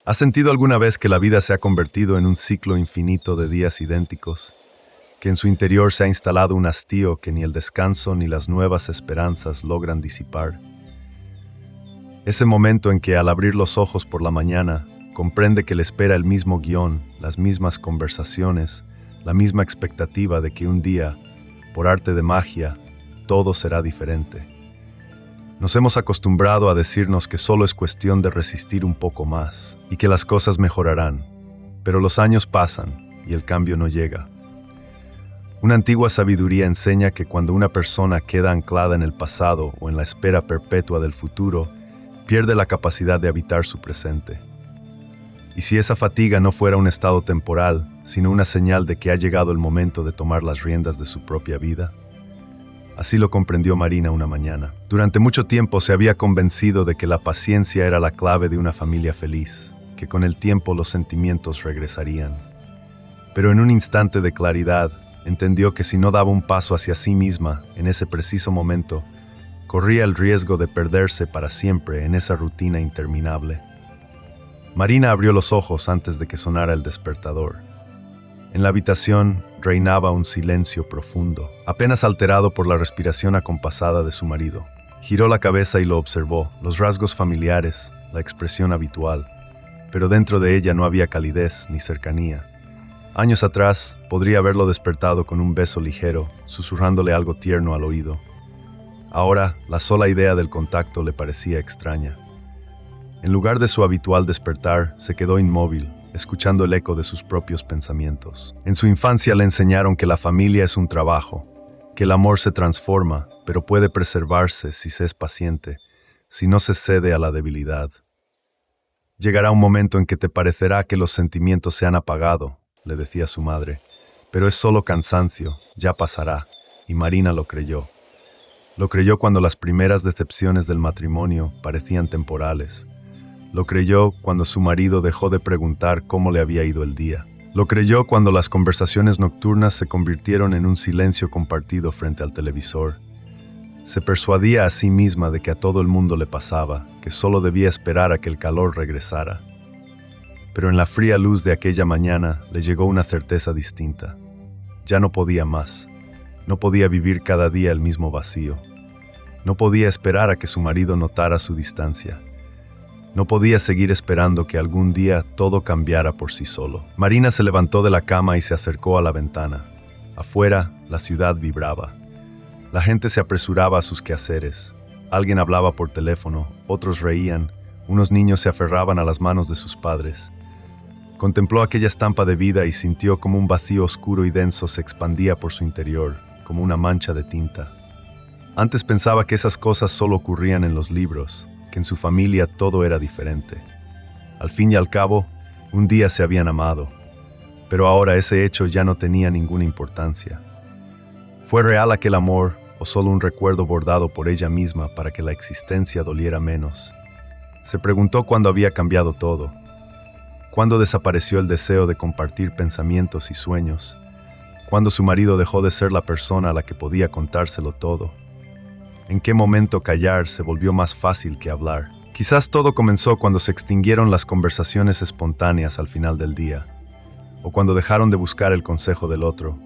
¿Has sentido alguna vez que la vida se ha convertido en un ciclo infinito de días idénticos? Que en su interior se ha instalado un hastío que ni el descanso ni las nuevas esperanzas logran disipar. Ese momento en que al abrir los ojos por la mañana, comprende que le espera el mismo guión, las mismas conversaciones, la misma expectativa de que un día, por arte de magia, todo será diferente. Nos hemos acostumbrado a decirnos que solo es cuestión de resistir un poco más y que las cosas mejorarán, pero los años pasan y el cambio no llega. Una antigua sabiduría enseña que cuando una persona queda anclada en el pasado o en la espera perpetua del futuro, pierde la capacidad de habitar su presente. Y si esa fatiga no fuera un estado temporal, sino una señal de que ha llegado el momento de tomar las riendas de su propia vida. Así lo comprendió Marina una mañana. Durante mucho tiempo se había convencido de que la paciencia era la clave de una familia feliz, que con el tiempo los sentimientos regresarían. Pero en un instante de claridad, entendió que si no daba un paso hacia sí misma en ese preciso momento, corría el riesgo de perderse para siempre en esa rutina interminable. Marina abrió los ojos antes de que sonara el despertador. En la habitación reinaba un silencio profundo, apenas alterado por la respiración acompasada de su marido. Giró la cabeza y lo observó, los rasgos familiares, la expresión habitual, pero dentro de ella no había calidez ni cercanía. Años atrás, podría haberlo despertado con un beso ligero, susurrándole algo tierno al oído. Ahora, la sola idea del contacto le parecía extraña. En lugar de su habitual despertar, se quedó inmóvil, escuchando el eco de sus propios pensamientos. En su infancia le enseñaron que la familia es un trabajo, que el amor se transforma, pero puede preservarse si se es paciente, si no se cede a la debilidad. Llegará un momento en que te parecerá que los sentimientos se han apagado, le decía su madre, pero es solo cansancio, ya pasará, y Marina lo creyó. Lo creyó cuando las primeras decepciones del matrimonio parecían temporales. Lo creyó cuando su marido dejó de preguntar cómo le había ido el día. Lo creyó cuando las conversaciones nocturnas se convirtieron en un silencio compartido frente al televisor. Se persuadía a sí misma de que a todo el mundo le pasaba, que solo debía esperar a que el calor regresara. Pero en la fría luz de aquella mañana le llegó una certeza distinta. Ya no podía más. No podía vivir cada día el mismo vacío. No podía esperar a que su marido notara su distancia. No podía seguir esperando que algún día todo cambiara por sí solo. Marina se levantó de la cama y se acercó a la ventana. Afuera, la ciudad vibraba. La gente se apresuraba a sus quehaceres. Alguien hablaba por teléfono, otros reían, unos niños se aferraban a las manos de sus padres. Contempló aquella estampa de vida y sintió como un vacío oscuro y denso se expandía por su interior, como una mancha de tinta. Antes pensaba que esas cosas solo ocurrían en los libros, que en su familia todo era diferente. Al fin y al cabo, un día se habían amado, pero ahora ese hecho ya no tenía ninguna importancia. ¿Fue real aquel amor o solo un recuerdo bordado por ella misma para que la existencia doliera menos? Se preguntó cuándo había cambiado todo, cuándo desapareció el deseo de compartir pensamientos y sueños, cuándo su marido dejó de ser la persona a la que podía contárselo todo. ¿En qué momento callar se volvió más fácil que hablar? Quizás todo comenzó cuando se extinguieron las conversaciones espontáneas al final del día, o cuando dejaron de buscar el consejo del otro,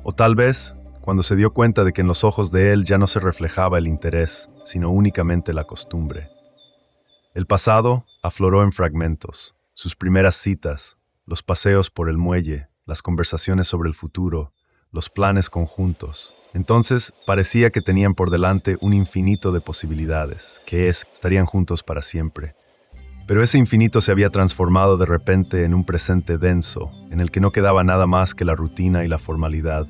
o tal vez cuando se dio cuenta de que en los ojos de él ya no se reflejaba el interés, sino únicamente la costumbre. El pasado afloró en fragmentos, sus primeras citas, los paseos por el muelle, las conversaciones sobre el futuro, los planes conjuntos. Entonces parecía que tenían por delante un infinito de posibilidades, estarían juntos para siempre. Pero ese infinito se había transformado de repente en un presente denso, en el que no quedaba nada más que la rutina y la formalidad.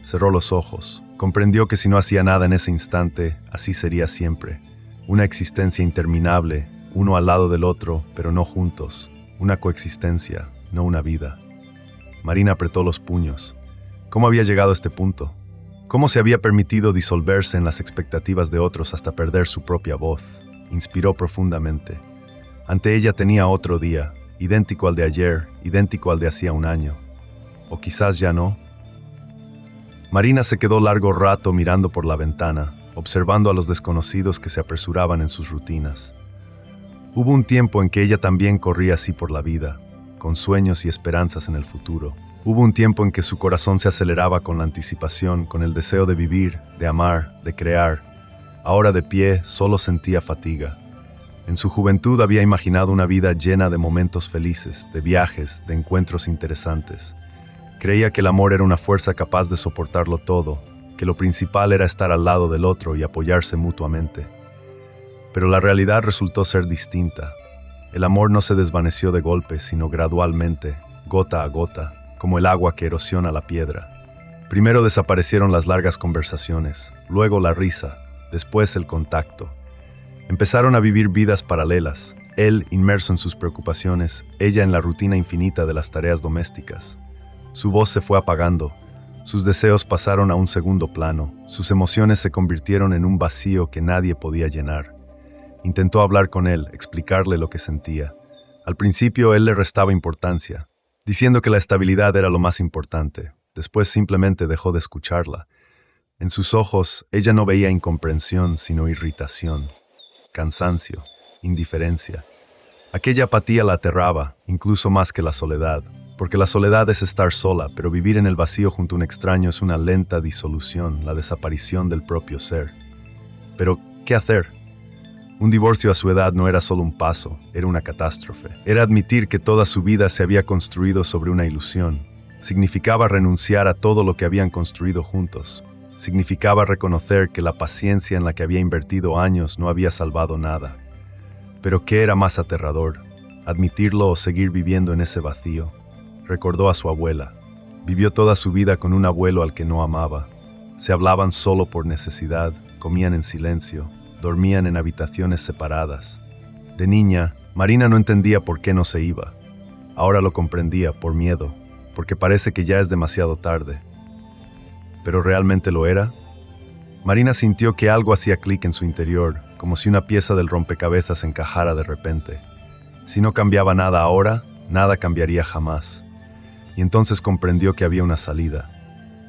Cerró los ojos, comprendió que si no hacía nada en ese instante, así sería siempre. Una existencia interminable, uno al lado del otro, pero no juntos. Una coexistencia, no una vida. Marina apretó los puños. ¿Cómo había llegado a este punto? ¿Cómo se había permitido disolverse en las expectativas de otros hasta perder su propia voz? Inspiró profundamente. Ante ella tenía otro día, idéntico al de ayer, idéntico al de hacía un año. O quizás ya no. Marina se quedó largo rato mirando por la ventana, observando a los desconocidos que se apresuraban en sus rutinas. Hubo un tiempo en que ella también corría así por la vida, con sueños y esperanzas en el futuro. Hubo un tiempo en que su corazón se aceleraba con la anticipación, con el deseo de vivir, de amar, de crear. Ahora de pie, solo sentía fatiga. En su juventud había imaginado una vida llena de momentos felices, de viajes, de encuentros interesantes. Creía que el amor era una fuerza capaz de soportarlo todo, que lo principal era estar al lado del otro y apoyarse mutuamente. Pero la realidad resultó ser distinta. El amor no se desvaneció de golpe, sino gradualmente, gota a gota, como el agua que erosiona la piedra. Primero desaparecieron las largas conversaciones, luego la risa, después el contacto. Empezaron a vivir vidas paralelas, él inmerso en sus preocupaciones, ella en la rutina infinita de las tareas domésticas. Su voz se fue apagando, sus deseos pasaron a un segundo plano, sus emociones se convirtieron en un vacío que nadie podía llenar. Intentó hablar con él, explicarle lo que sentía. Al principio él le restaba importancia, diciendo que la estabilidad era lo más importante. Después simplemente dejó de escucharla. En sus ojos ella no veía incomprensión, sino irritación, cansancio, indiferencia. Aquella apatía la aterraba, incluso más que la soledad, porque la soledad es estar sola, pero vivir en el vacío junto a un extraño es una lenta disolución, la desaparición del propio ser. Pero, ¿qué hacer? Un divorcio a su edad no era solo un paso, era una catástrofe. Era admitir que toda su vida se había construido sobre una ilusión. Significaba renunciar a todo lo que habían construido juntos. Significaba reconocer que la paciencia en la que había invertido años no había salvado nada. Pero ¿qué era más aterrador? ¿Admitirlo o seguir viviendo en ese vacío? Recordó a su abuela. Vivió toda su vida con un abuelo al que no amaba. Se hablaban solo por necesidad, comían en silencio, dormían en habitaciones separadas. De niña, Marina no entendía por qué no se iba. Ahora lo comprendía, por miedo, porque parece que ya es demasiado tarde. ¿Pero realmente lo era? Marina sintió que algo hacía clic en su interior, como si una pieza del rompecabezas encajara de repente. Si no cambiaba nada ahora, nada cambiaría jamás. Y entonces comprendió que había una salida.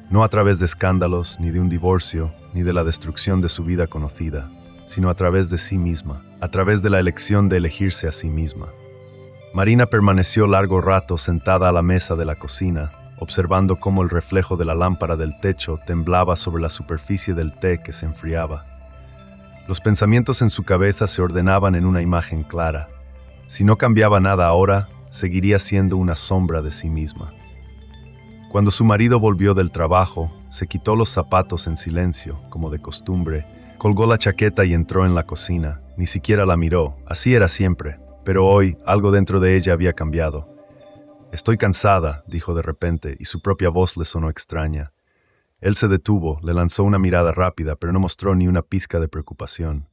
No a través de escándalos, ni de un divorcio, ni de la destrucción de su vida conocida, sino a través de sí misma, a través de la elección de elegirse a sí misma. Marina permaneció largo rato sentada a la mesa de la cocina, observando cómo el reflejo de la lámpara del techo temblaba sobre la superficie del té que se enfriaba. Los pensamientos en su cabeza se ordenaban en una imagen clara. Si no cambiaba nada ahora, seguiría siendo una sombra de sí misma. Cuando su marido volvió del trabajo, se quitó los zapatos en silencio, como de costumbre, colgó la chaqueta y entró en la cocina. Ni siquiera la miró, así era siempre, pero hoy algo dentro de ella había cambiado. «Estoy cansada», dijo de repente, y su propia voz le sonó extraña. Él se detuvo, le lanzó una mirada rápida, pero no mostró ni una pizca de preocupación.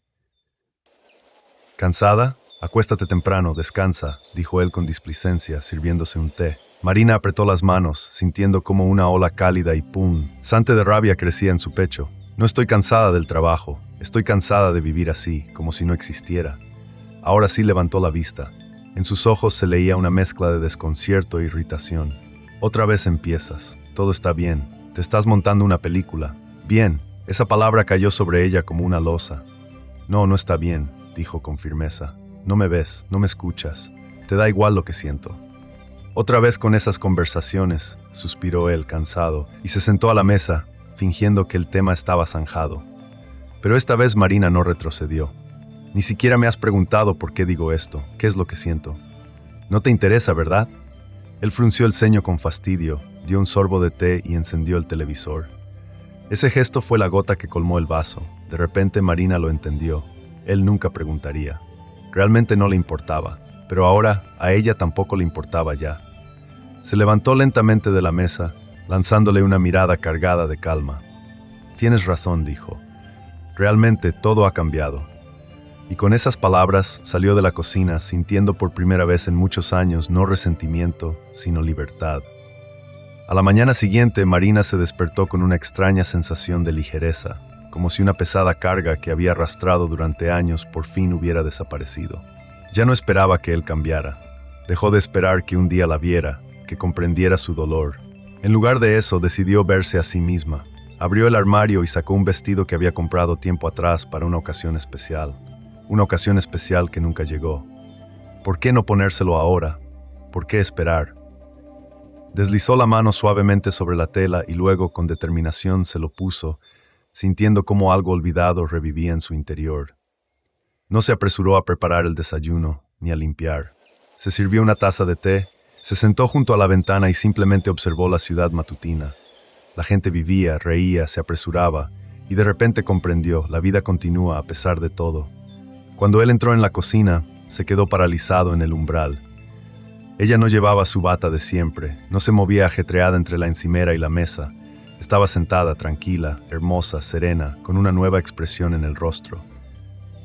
«¿Cansada? Acuéstate temprano, descansa», dijo él con displicencia, sirviéndose un té. Marina apretó las manos, sintiendo como una ola cálida y punzante de rabia crecía en su pecho. «No estoy cansada del trabajo, estoy cansada de vivir así, como si no existiera». Ahora sí levantó la vista. En sus ojos se leía una mezcla de desconcierto e irritación. «Otra vez empiezas. Todo está bien. Te estás montando una película». «Bien». Esa palabra cayó sobre ella como una losa. «No, no está bien», dijo con firmeza. «No me ves, no me escuchas. Te da igual lo que siento». «Otra vez con esas conversaciones», suspiró él, cansado, y se sentó a la mesa, fingiendo que el tema estaba zanjado. Pero esta vez Marina no retrocedió. «Ni siquiera me has preguntado por qué digo esto. ¿Qué es lo que siento? No te interesa, ¿verdad?» Él frunció el ceño con fastidio, dio un sorbo de té y encendió el televisor. Ese gesto fue la gota que colmó el vaso. De repente Marina lo entendió. Él nunca preguntaría. Realmente no le importaba, pero ahora a ella tampoco le importaba ya. Se levantó lentamente de la mesa, lanzándole una mirada cargada de calma. «Tienes razón», dijo. «Realmente todo ha cambiado». Y con esas palabras salió de la cocina, sintiendo por primera vez en muchos años no resentimiento, sino libertad. A la mañana siguiente, Marina se despertó con una extraña sensación de ligereza, como si una pesada carga que había arrastrado durante años por fin hubiera desaparecido. Ya no esperaba que él cambiara. Dejó de esperar que un día la viera, que comprendiera su dolor. En lugar de eso, decidió verse a sí misma. Abrió el armario y sacó un vestido que había comprado tiempo atrás para una ocasión especial. Una ocasión especial que nunca llegó. ¿Por qué no ponérselo ahora? ¿Por qué esperar? Deslizó la mano suavemente sobre la tela y luego, con determinación, se lo puso, sintiendo cómo algo olvidado revivía en su interior. No se apresuró a preparar el desayuno, ni a limpiar. Se sirvió una taza de té, se sentó junto a la ventana y simplemente observó la ciudad matutina. La gente vivía, reía, se apresuraba, y de repente comprendió, la vida continúa a pesar de todo. Cuando él entró en la cocina, se quedó paralizado en el umbral. Ella no llevaba su bata de siempre, no se movía ajetreada entre la encimera y la mesa. Estaba sentada, tranquila, hermosa, serena, con una nueva expresión en el rostro.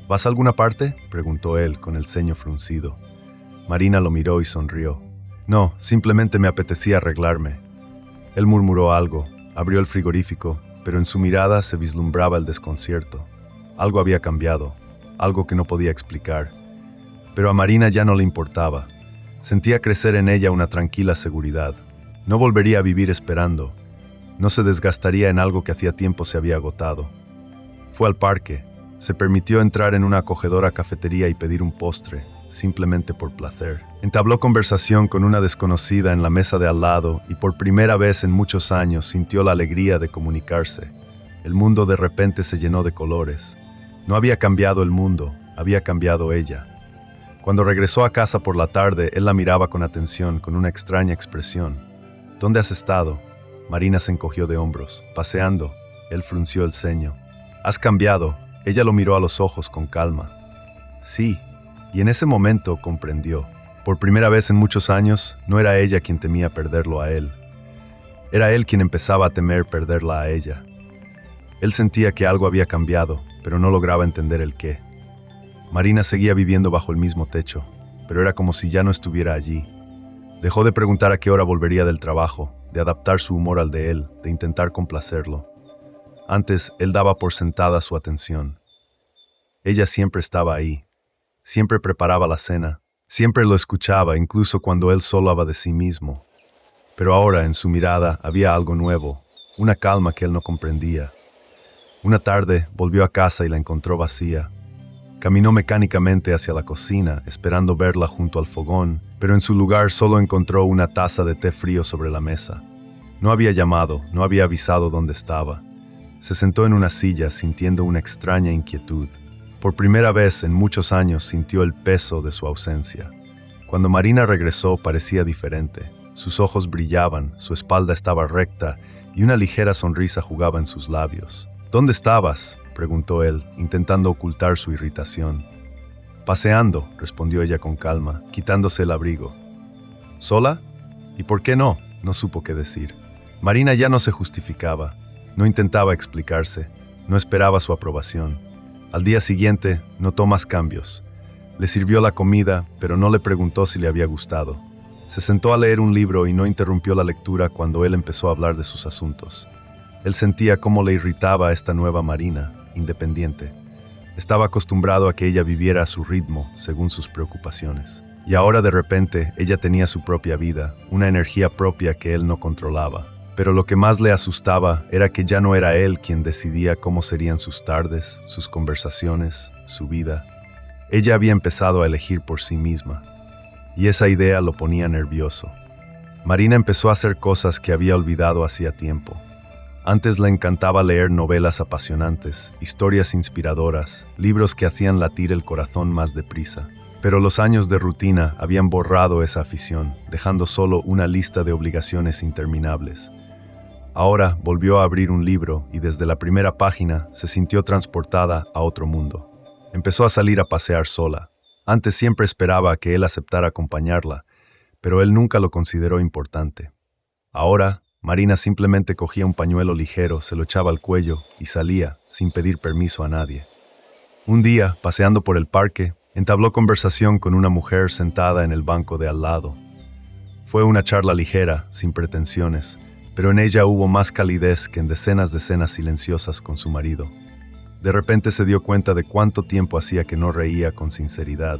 ¿Vas a alguna parte?, preguntó él, con el ceño fruncido. Marina lo miró y sonrió. No, simplemente me apetecía arreglarme. Él murmuró algo, abrió el frigorífico, pero en su mirada se vislumbraba el desconcierto. Algo había cambiado, algo que no podía explicar. Pero a Marina ya no le importaba. Sentía crecer en ella una tranquila seguridad. No volvería a vivir esperando. No se desgastaría en algo que hacía tiempo se había agotado. Fue al parque. Se permitió entrar en una acogedora cafetería y pedir un postre, simplemente por placer. Entabló conversación con una desconocida en la mesa de al lado y por primera vez en muchos años sintió la alegría de comunicarse. El mundo de repente se llenó de colores. No había cambiado el mundo, había cambiado ella. Cuando regresó a casa por la tarde, él la miraba con atención, con una extraña expresión. ¿Dónde has estado? Marina se encogió de hombros. Paseando. Él frunció el ceño. ¿Has cambiado? Ella lo miró a los ojos con calma. Sí, y en ese momento comprendió. Por primera vez en muchos años, no era ella quien temía perderlo a él. Era él quien empezaba a temer perderla a ella. Él sentía que algo había cambiado, pero no lograba entender el qué. Marina seguía viviendo bajo el mismo techo, pero era como si ya no estuviera allí. Dejó de preguntar a qué hora volvería del trabajo, de adaptar su humor al de él, de intentar complacerlo. Antes, él daba por sentada su atención. Ella siempre estaba ahí, siempre preparaba la cena, siempre lo escuchaba, incluso cuando él solo hablaba de sí mismo. Pero ahora, en su mirada, había algo nuevo, una calma que él no comprendía. Una tarde, volvió a casa y la encontró vacía. Caminó mecánicamente hacia la cocina, esperando verla junto al fogón, pero en su lugar solo encontró una taza de té frío sobre la mesa. No había llamado, no había avisado dónde estaba. Se sentó en una silla, sintiendo una extraña inquietud. Por primera vez en muchos años sintió el peso de su ausencia. Cuando Marina regresó, parecía diferente. Sus ojos brillaban, su espalda estaba recta y una ligera sonrisa jugaba en sus labios. ¿Dónde estabas?, preguntó él, intentando ocultar su irritación. Paseando, respondió ella con calma, quitándose el abrigo. ¿Sola? ¿Y por qué no? No supo qué decir. Marina ya no se justificaba, no intentaba explicarse, no esperaba su aprobación. Al día siguiente, notó más cambios. Le sirvió la comida, pero no le preguntó si le había gustado. Se sentó a leer un libro y no interrumpió la lectura cuando él empezó a hablar de sus asuntos. Él sentía cómo le irritaba a esta nueva Marina, independiente. Estaba acostumbrado a que ella viviera a su ritmo, según sus preocupaciones. Y ahora de repente, ella tenía su propia vida, una energía propia que él no controlaba. Pero lo que más le asustaba era que ya no era él quien decidía cómo serían sus tardes, sus conversaciones, su vida. Ella había empezado a elegir por sí misma. Y esa idea lo ponía nervioso. Marina empezó a hacer cosas que había olvidado hacía tiempo. Antes le encantaba leer novelas apasionantes, historias inspiradoras, libros que hacían latir el corazón más deprisa. Pero los años de rutina habían borrado esa afición, dejando solo una lista de obligaciones interminables. Ahora volvió a abrir un libro y desde la primera página se sintió transportada a otro mundo. Empezó a salir a pasear sola. Antes siempre esperaba a que él aceptara acompañarla, pero él nunca lo consideró importante. Ahora, Marina simplemente cogía un pañuelo ligero, se lo echaba al cuello y salía, sin pedir permiso a nadie. Un día, paseando por el parque, entabló conversación con una mujer sentada en el banco de al lado. Fue una charla ligera, sin pretensiones, pero en ella hubo más calidez que en decenas de cenas silenciosas con su marido. De repente se dio cuenta de cuánto tiempo hacía que no reía con sinceridad,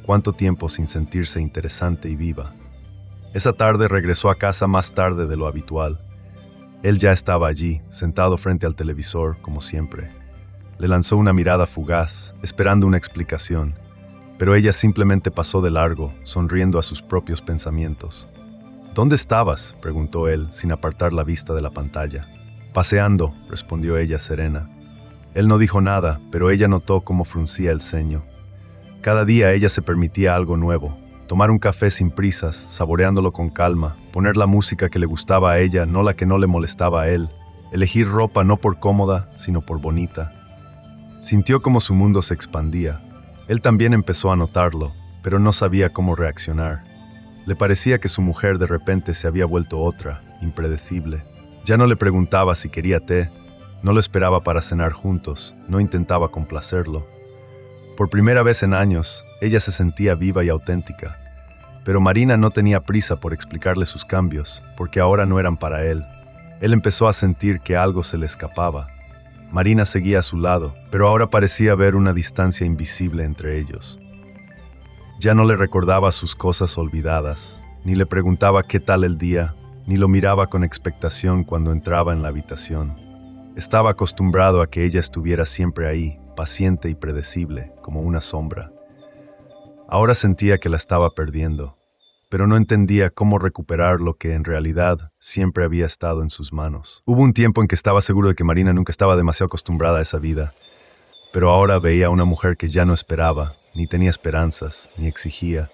cuánto tiempo sin sentirse interesante y viva. Esa tarde regresó a casa más tarde de lo habitual. Él ya estaba allí, sentado frente al televisor, como siempre. Le lanzó una mirada fugaz, esperando una explicación, pero ella simplemente pasó de largo, sonriendo a sus propios pensamientos. ¿Dónde estabas?, preguntó él, sin apartar la vista de la pantalla. Paseando, respondió ella serena. Él no dijo nada, pero ella notó cómo fruncía el ceño. Cada día ella se permitía algo nuevo: tomar un café sin prisas, saboreándolo con calma, poner la música que le gustaba a ella, no la que no le molestaba a él, elegir ropa no por cómoda, sino por bonita. Sintió como su mundo se expandía. Él también empezó a notarlo, pero no sabía cómo reaccionar. Le parecía que su mujer de repente se había vuelto otra, impredecible. Ya no le preguntaba si quería té, no lo esperaba para cenar juntos, no intentaba complacerlo. Por primera vez en años, ella se sentía viva y auténtica. Pero Marina no tenía prisa por explicarle sus cambios, porque ahora no eran para él. Él empezó a sentir que algo se le escapaba. Marina seguía a su lado, pero ahora parecía haber una distancia invisible entre ellos. Ya no le recordaba sus cosas olvidadas, ni le preguntaba qué tal el día, ni lo miraba con expectación cuando entraba en la habitación. Estaba acostumbrado a que ella estuviera siempre ahí, paciente y predecible, como una sombra. Ahora sentía que la estaba perdiendo, pero no entendía cómo recuperar lo que en realidad siempre había estado en sus manos. Hubo un tiempo en que estaba seguro de que Marina nunca estaba demasiado acostumbrada a esa vida, pero ahora veía a una mujer que ya no esperaba, ni tenía esperanzas, ni exigía,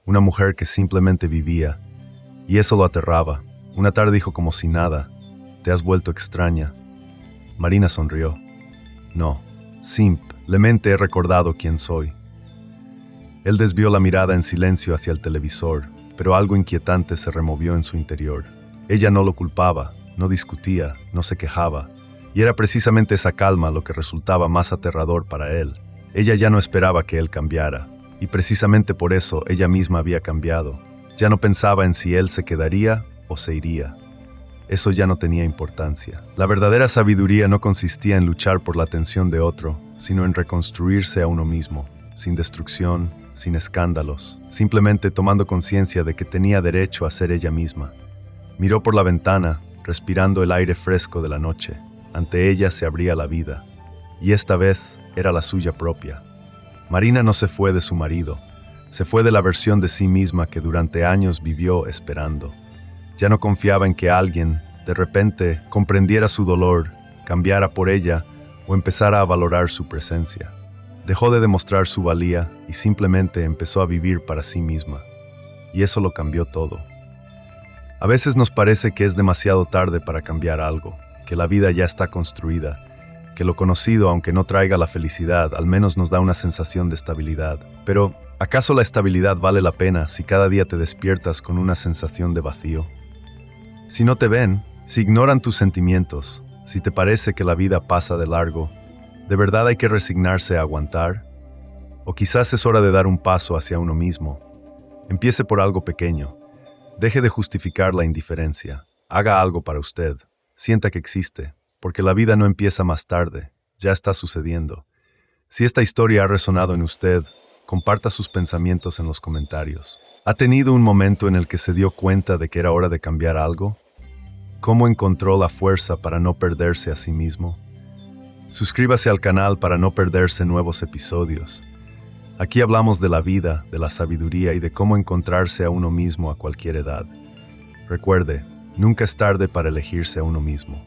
una mujer que simplemente vivía, y eso lo aterraba. Una tarde dijo como si nada: «¿Te has vuelto extraña?» Marina sonrió. «No, simplemente he recordado quién soy». Él desvió la mirada en silencio hacia el televisor, pero algo inquietante se removió en su interior. Ella no lo culpaba, no discutía, no se quejaba, y era precisamente esa calma lo que resultaba más aterrador para él. Ella ya no esperaba que él cambiara, y precisamente por eso ella misma había cambiado. Ya no pensaba en si él se quedaría o se iría. Eso ya no tenía importancia. La verdadera sabiduría no consistía en luchar por la atención de otro, sino en reconstruirse a uno mismo, sin destrucción, sin escándalos, simplemente tomando conciencia de que tenía derecho a ser ella misma. Miró por la ventana, respirando el aire fresco de la noche. Ante ella se abría la vida, y esta vez era la suya propia. Marina no se fue de su marido, se fue de la versión de sí misma que durante años vivió esperando. Ya no confiaba en que alguien, de repente, comprendiera su dolor, cambiara por ella o empezara a valorar su presencia. Dejó de demostrar su valía y simplemente empezó a vivir para sí misma. Y eso lo cambió todo. A veces nos parece que es demasiado tarde para cambiar algo, que la vida ya está construida, que lo conocido, aunque no traiga la felicidad, al menos nos da una sensación de estabilidad. Pero, ¿acaso la estabilidad vale la pena si cada día te despiertas con una sensación de vacío? Si no te ven, si ignoran tus sentimientos, si te parece que la vida pasa de largo, ¿de verdad hay que resignarse a aguantar? O quizás es hora de dar un paso hacia uno mismo. Empiece por algo pequeño. Deje de justificar la indiferencia. Haga algo para usted. Sienta que existe, porque la vida no empieza más tarde, ya está sucediendo. Si esta historia ha resonado en usted, comparta sus pensamientos en los comentarios. ¿Ha tenido un momento en el que se dio cuenta de que era hora de cambiar algo? ¿Cómo encontró la fuerza para no perderse a sí mismo? Suscríbase al canal para no perderse nuevos episodios. Aquí hablamos de la vida, de la sabiduría y de cómo encontrarse a uno mismo a cualquier edad. Recuerde, nunca es tarde para elegirse a uno mismo.